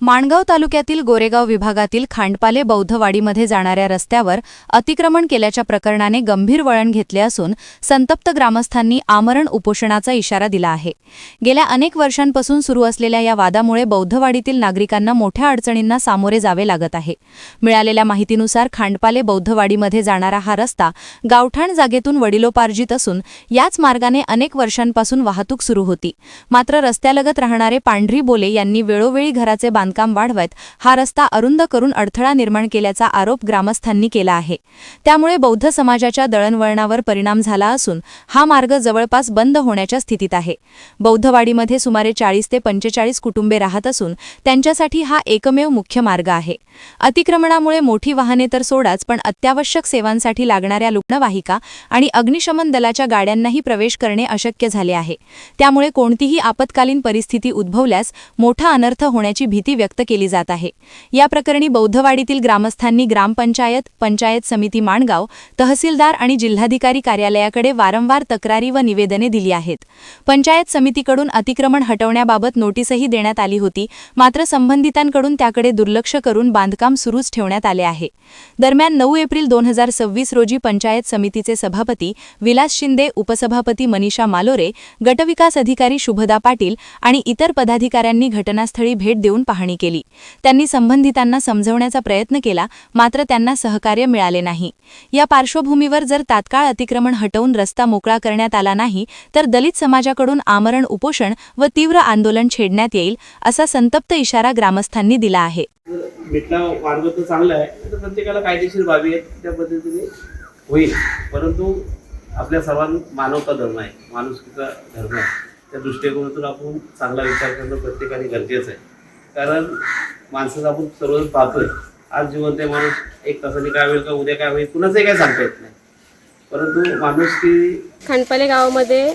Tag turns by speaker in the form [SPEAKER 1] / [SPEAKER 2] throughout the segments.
[SPEAKER 1] माणगाव तालुक्यातील गोरेगाव विभागातील खांडपाले बौद्धवाडीमध्ये जाणाऱ्या रस्त्यावर अतिक्रमण केल्याच्या प्रकरणाने गंभीर वळण घेतले असून संतप्त ग्रामस्थांनी आमरण उपोषणाचा इशारा दिला आहे। गेल्या अनेक वर्षांपासून सुरू असलेल्या या वादामुळे बौद्धवाडीतील नागरिकांना मोठ्या अडचणींना सामोरे जावे लागत आहे। मिळालेल्या माहितीनुसार खांडपाले बौद्धवाडीमध्ये जाणारा हा रस्ता गावठाण जागेतून वडिलोपार्जित असून याच मार्गाने अनेक वर्षांपासून वाहतूक सुरू होती। मात्र रस्त्यालगत राहणारे पांढरी बोले यांनी वेळोवेळी घराचे बांधकाम वाढवत हा रस्ता अरुंद करून अडथळा निर्माण केल्याचा आरोप ग्रामस्थांनी केला आहे। त्यामुळे बौद्ध समाजाच्या दळणवळणावर परिणाम झाला असून हा मार्ग जवळपास बंद होण्याच्या स्थितीत आहे। बौद्धवाडीमध्ये सुमारे 40 ते 45 कुटुंबे राहत असून त्यांच्यासाठी हा एकमेव मुख्य मार्ग आहे। अतिक्रमणामुळे मोठी वाहने तर सोडाच पण अत्यावश्यक सेवांसाठी लागणाऱ्या रुग्णवाहिका आणि अग्निशमन दलाच्या गाड्यांनाही प्रवेश करणे अशक्य झाले आहे। त्यामुळे कोणतीही आपत्कालीन परिस्थिती उद्भवल्यास मोठा अनर्थ होण्याची भीती व्यक्त केली जात आहे। या प्रकरणी बौद्धवाडीतील ग्रामस्थांनी ग्रामपंचायत, पंचायत समिती माणगाव, तहसीलदार आणि जिल्हाधिकारी कार्यालयाकडे वारंवार तक्रारी व निवेदने दिली आहेत। पंचायत समितीकडून अतिक्रमण हटवण्याबाबत नोटीसही देण्यात आली होती, मात्र संबंधितांकडून त्याकडे दुर्लक्ष करून बांधकाम सुरूच ठेवण्यात आले आहे। दरम्यान 9 एप्रिल 2026 रोजी पंचायत समितीचे सभापती विलास शिंदे, उपसभापती मनीषा मालोरे, गटविकास अधिकारी शुभदा पाटील आणि इतर पदाधिकाऱ्यांनी घटनास्थळी भेट देऊन पाहणी केली। त्यांनी संबंधितांना समजवण्याचा प्रयत्न केला, मात्र त्यांना सहकार्य मिळाले नाही। या पार्श्वभूमीवर जर तात्काळ अतिक्रमण हटवून रस्ता मोकळा करण्यात आला नाही तर दलित समाजाकडून आमरण उपोषण व तीव्र आंदोलन छेडण्यात येईल, असा संतप्त इशारा ग्रामस्थांनी दिला आहे।
[SPEAKER 2] भेटला मार्ग तर चांगला आहे, तर प्रत्येकाला कायदेशीर बाबी आहेत त्या पद्धतीने होईल, परंतु आपल्या सर्वांना मानवता धर्म आहे, माणुसकीचा धर्म आहे, त्या दृष्टिकोनातून आपण चांगला विचार करणं प्रत्येकाने गरजेचं आहे। कारण माणसाचं आपण सर्वजण पाहतोय, आज जिवंत आहे माणूस, एक तासाने काय होईल का उद्या काय होईल कुणाचंही काय सांगता येत नाही, परंतु माणुसकी
[SPEAKER 3] खांडपाले गावामध्ये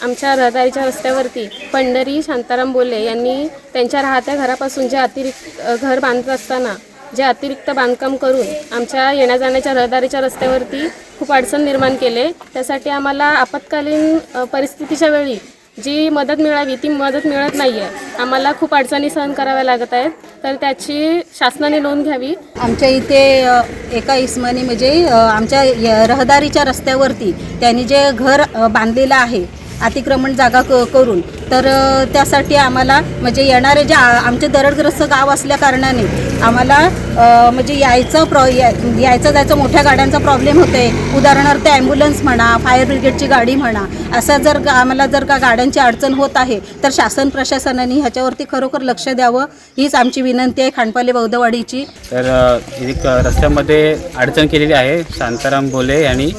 [SPEAKER 3] आमच्या रहदारीच्या रस्त्यावरती पंढरी शांताराम बोले यांनी त्यांच्या राहत्या घरापासून जे अतिरिक्त घर बांधत असताना जे अतिरिक्त बांधकाम करून आमच्या येण्या जाण्याच्या रहदारीच्या रस्त्यावरती खूप अडचण निर्माण केले। त्यासाठी आम्हाला आपत्कालीन परिस्थितीच्या वेळी जी मदत मिळावी ती मदत मिळत नाही आहे। आम्हाला खूप अडचणी सहन कराव्या लागत आहेत, तर त्याची शासनाने नोंद घ्यावी।
[SPEAKER 4] आमच्या इथे एका इस्मानी म्हणजे आमच्या रहदारीच्या रस्त्यावरती त्यांनी जे घर बांधलेलं आहे अतिक्रमण जागा करून, तर त्यासाठी आम्हाला म्हणजे येणारे जे आमचे दरडग्रस्त गाव असल्या कारणाने आम्हाला म्हणजे यायचं जायचं मोठ्या गाड्यांचा प्रॉब्लेम होते। उदाहरणार्थ ॲम्ब्युलन्स म्हणा, फायर ब्रिगेडची गाडी म्हणा, असं जर आम्हाला का गाड्यांची अडचण होत आहे तर शासन प्रशासनाने ह्याच्यावरती खरोखर लक्ष द्यावं, हीच आमची विनंती आहे खांडपाले बौद्धवाडीची।
[SPEAKER 5] तर एक रस्त्यामध्ये अडचण केलेली आहे शांताराम बोले यांनी,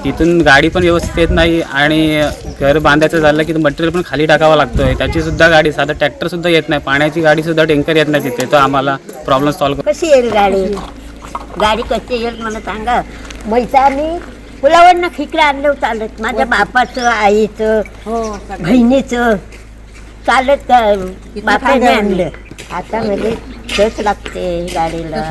[SPEAKER 5] तिथून गाडी पण व्यवस्थित येत नाही आणि घर बांधायचं झालं की मटेरियल पण खाली टाकावं लागतोय, त्याची सुद्धा गाडी, साधा ट्रॅक्टर सुद्धा येत नाही, पाण्याची गाडी सुद्धा टँकर येत नाही तिथे, तर आम्हाला प्रॉब्लेम सॉल्व्ह
[SPEAKER 6] कशी येईल गाडी कशी येईल मला सांगा। मैसानी पुलावरनं खिकलं आणलं चालत, माझ्या बापाचं, आईचं, बहिणीचं चालत बापाने आणलं, आता म्हणजे तेच लागते गाडीला।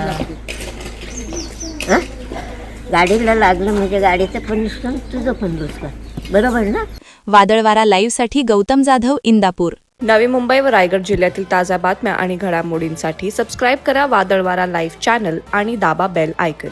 [SPEAKER 6] गाडीला लागलं म्हणजे गाडीचं पण नुकसान, तुझं पण नुकसान, बरोबर ना।
[SPEAKER 1] वादळवारा लाईव्हसाठी गौतम जाधव, इंदापूर।
[SPEAKER 7] नवी मुंबई व रायगड जिल्ह्यातील ताज्या बातम्या आणि घडामोडींसाठी सबस्क्राईब करा वादळवारा लाईव्ह चॅनल आणि दाबा बेल आयकॉन।